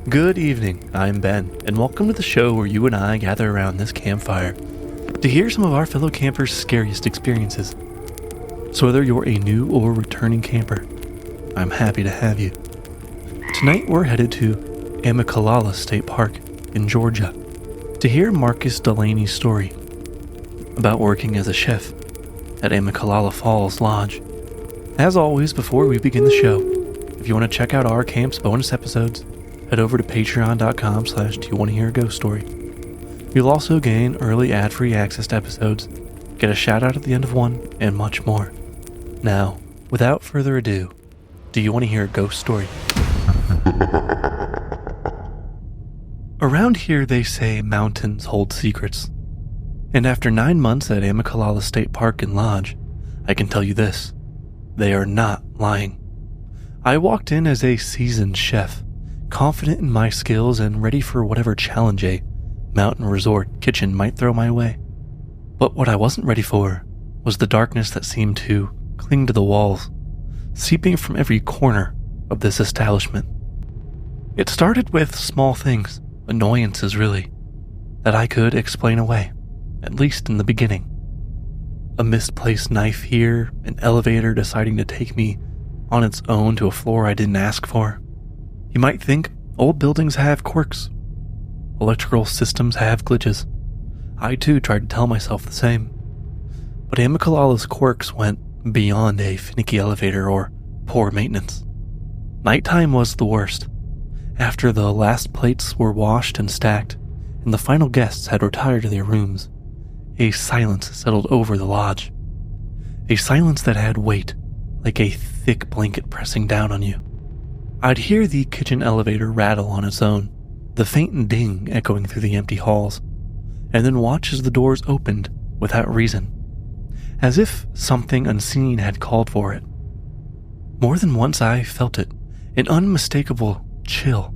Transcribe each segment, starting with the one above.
Good evening, I'm Ben, and welcome to the show where you and I gather around this campfire to hear some of our fellow campers' scariest experiences. So whether you're a new or returning camper, I'm happy to have you. Tonight we're headed to Amicalola State Park in Georgia to hear Marcus Delaney's story about working as a chef at Amicalola Falls Lodge. As always, before we begin the show, if you want to check out our camp's bonus episodes, head over to patreon.com/do-you-want-to-hear-a-ghost-story. You'll also gain early ad-free access to episodes, get a shout-out at the end of one, and much more. Now, without further ado, do you want to hear a ghost story? Around here they say mountains hold secrets. And after 9 months at Amicalola State Park and Lodge, I can tell you this, they are not lying. I walked in as a seasoned chef, confident in my skills and ready for whatever challenge a mountain resort kitchen might throw my way. But what I wasn't ready for was the darkness that seemed to cling to the walls, seeping from every corner of this establishment. It started with small things, annoyances really, that I could explain away, at least in the beginning. A misplaced knife here, an elevator deciding to take me on its own to a floor I didn't ask for. You might think old buildings have quirks. Electrical systems have glitches. I too tried to tell myself the same. But Amicalola's quirks went beyond a finicky elevator or poor maintenance. Nighttime was the worst. After the last plates were washed and stacked, and the final guests had retired to their rooms, a silence settled over the lodge. A silence that had weight, like a thick blanket pressing down on you. I'd hear the kitchen elevator rattle on its own, the faint ding echoing through the empty halls, and then watch as the doors opened without reason, as if something unseen had called for it. More than once I felt it, an unmistakable chill,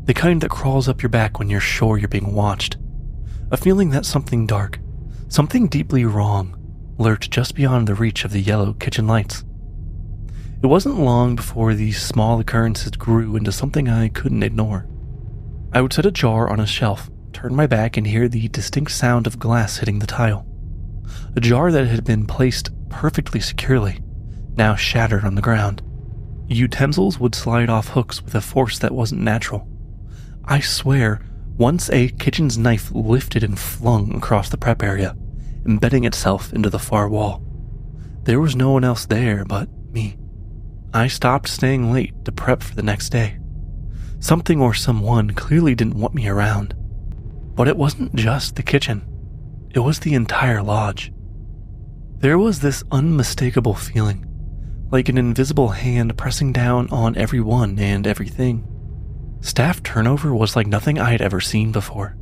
the kind that crawls up your back when you're sure you're being watched, a feeling that something dark, something deeply wrong, lurked just beyond the reach of the yellow kitchen lights. It wasn't long before these small occurrences grew into something I couldn't ignore. I would set a jar on a shelf, turn my back, and hear the distinct sound of glass hitting the tile. A jar that had been placed perfectly securely, now shattered on the ground. Utensils would slide off hooks with a force that wasn't natural. I swear, once a kitchen's knife lifted and flung across the prep area, embedding itself into the far wall. There was no one else there but me. I stopped staying late to prep for the next day. Something or someone clearly didn't want me around. But it wasn't just the kitchen. It was the entire lodge. There was this unmistakable feeling, like an invisible hand pressing down on everyone and everything. Staff turnover was like nothing I had ever seen before.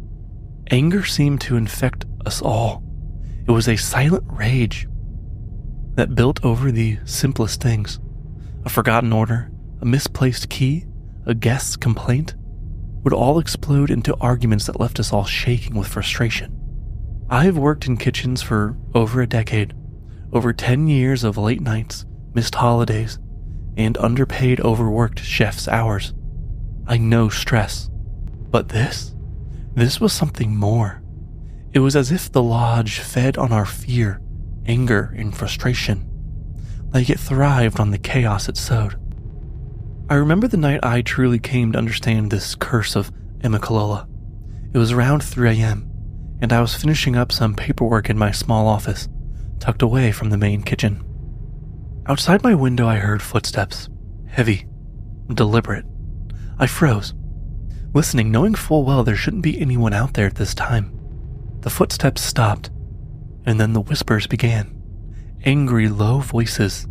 Anger seemed to infect us all. It was a silent rage that built over the simplest things. A forgotten order, a misplaced key, a guest's complaint, would all explode into arguments that left us all shaking with frustration. I've worked in kitchens for over a decade, over 10 years of late nights, missed holidays, and underpaid overworked chef's hours. I know stress, but this was something more. It was as if the lodge fed on our fear, anger, and frustration, like it thrived on the chaos it sowed. I remember the night I truly came to understand this curse of Amicalola. It was around 3 a.m., and I was finishing up some paperwork in my small office, tucked away from the main kitchen. Outside my window I heard footsteps, heavy, deliberate. I froze, listening, knowing full well there shouldn't be anyone out there at this time. The footsteps stopped, and then the whispers began. Angry, low voices,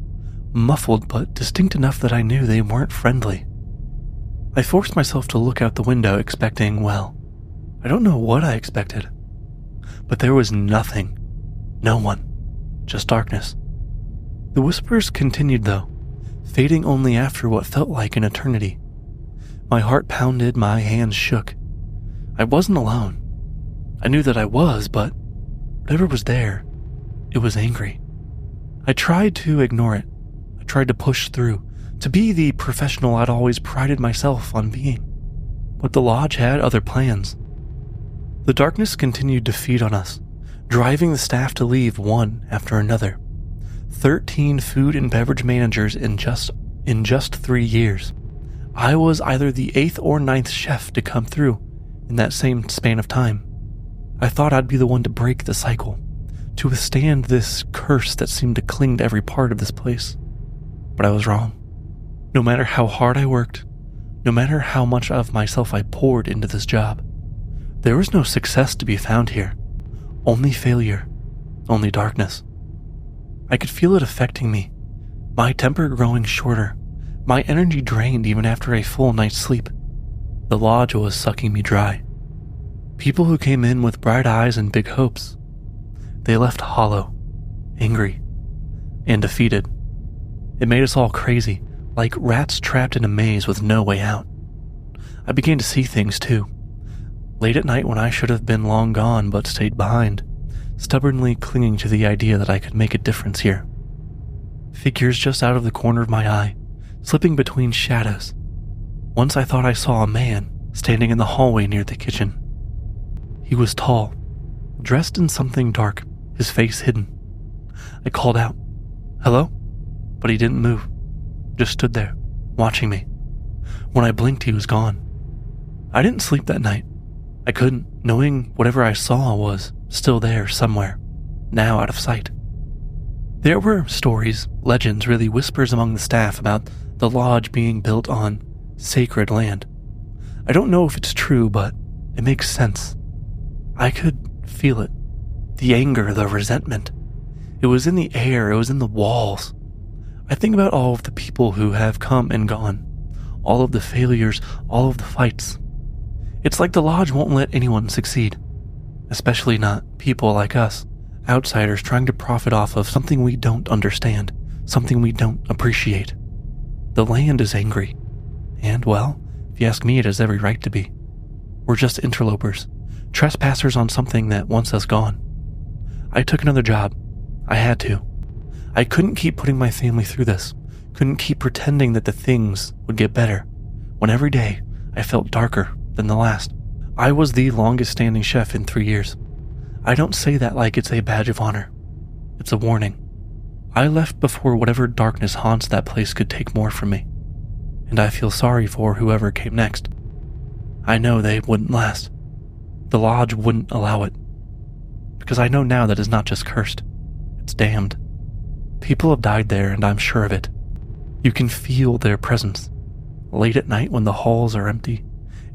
muffled but distinct enough that I knew they weren't friendly. I forced myself to look out the window expecting, well, I don't know what I expected. But there was nothing. No one. Just darkness. The whispers continued though, fading only after what felt like an eternity. My heart pounded, my hands shook. I wasn't alone. I knew that I was, but whatever was there, it was angry. I tried to ignore it. I tried to push through, to be the professional I'd always prided myself on being. But the lodge had other plans. The darkness continued to feed on us, driving the staff to leave one after another. 13 food and beverage managers in just 3 years. I was either the 8th or 9th chef to come through in that same span of time. I thought I'd be the one to break the cycle, to withstand this curse that seemed to cling to every part of this place. But I was wrong. No matter how hard I worked, no matter how much of myself I poured into this job, there was no success to be found here. Only failure, only darkness. I could feel it affecting me, my temper growing shorter, my energy drained even after a full night's sleep. The lodge was sucking me dry. People who came in with bright eyes and big hopes, they left hollow, angry, and defeated. It made us all crazy, like rats trapped in a maze with no way out. I began to see things too. Late at night when I should have been long gone but stayed behind, stubbornly clinging to the idea that I could make a difference here. Figures just out of the corner of my eye, slipping between shadows. Once I thought I saw a man standing in the hallway near the kitchen. He was tall, dressed in something dark, his face hidden. I called out, "Hello?" But he didn't move, just stood there, watching me. When I blinked, he was gone. I didn't sleep that night. I couldn't, knowing whatever I saw was still there somewhere, now out of sight. There were stories, legends, really whispers among the staff about the lodge being built on sacred land. I don't know if it's true, but it makes sense. I could feel it. The anger, the resentment. It was in the air, it was in the walls. I think about all of the people who have come and gone, all of the failures, all of the fights. It's like the lodge won't let anyone succeed, especially not people like us, outsiders trying to profit off of something we don't understand, something we don't appreciate. The land is angry, and well, if you ask me, it has every right to be. We're just interlopers, trespassers on something that wants us gone. I took another job. I had to. I couldn't keep putting my family through this, couldn't keep pretending that the things would get better, when every day I felt darker than the last. I was the longest standing chef in 3 years. I don't say that like it's a badge of honor. It's a warning. I left before whatever darkness haunts that place could take more from me, and I feel sorry for whoever came next. I know they wouldn't last. The lodge wouldn't allow it, because I know now that it's not just cursed, it's damned. People have died there, and I'm sure of it. You can feel their presence, late at night when the halls are empty,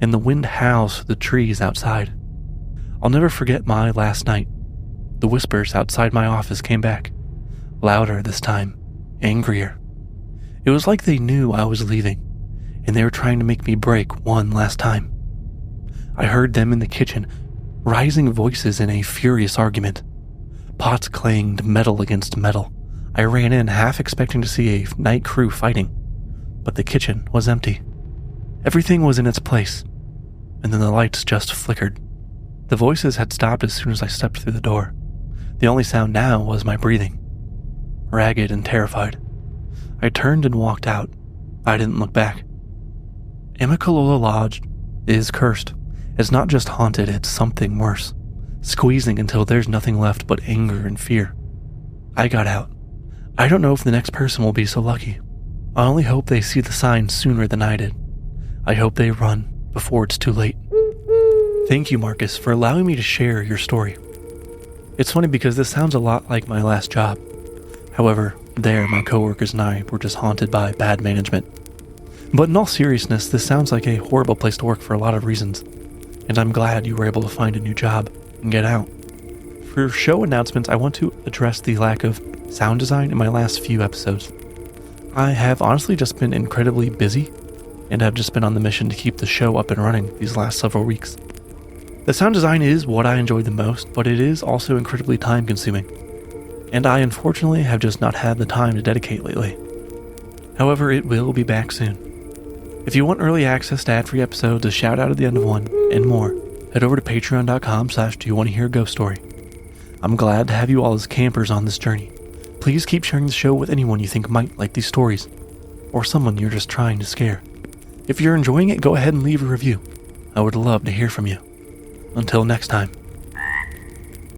and the wind howls through the trees outside. I'll never forget my last night. The whispers outside my office came back, louder this time, angrier. It was like they knew I was leaving, and they were trying to make me break one last time. I heard them in the kitchen, rising voices in a furious argument. Pots clanged metal against metal. I ran in half expecting to see a night crew fighting, but the kitchen was empty. Everything was in its place, and then the lights just flickered. The voices had stopped as soon as I stepped through the door. The only sound now was my breathing. Ragged and terrified, I turned and walked out. I didn't look back. Amicalola Lodge is cursed. It's not just haunted, it's something worse, squeezing until there's nothing left but anger and fear. I got out. I don't know if the next person will be so lucky. I only hope they see the sign sooner than I did. I hope they run before it's too late. Thank you, Marcus, for allowing me to share your story. It's funny because this sounds a lot like my last job. However, there my coworkers and I were just haunted by bad management. But in all seriousness, this sounds like a horrible place to work for a lot of reasons, and I'm glad you were able to find a new job and get out. For show announcements, I want to address the lack of sound design in my last few episodes. I have honestly just been incredibly busy, and have just been on the mission to keep the show up and running these last several weeks. The sound design is what I enjoy the most, but it is also incredibly time consuming, and I unfortunately have just not had the time to dedicate lately. However, it will be back soon. If you want early access to ad-free episodes, a shout out at the end of one, and more, head over to patreon.com/doyouwannaheraghoststory. I'm glad to have you all as campers on this journey. Please keep sharing the show with anyone you think might like these stories. or someone you're just trying to scare. If you're enjoying it, go ahead and leave a review. I would love to hear from you. Until next time.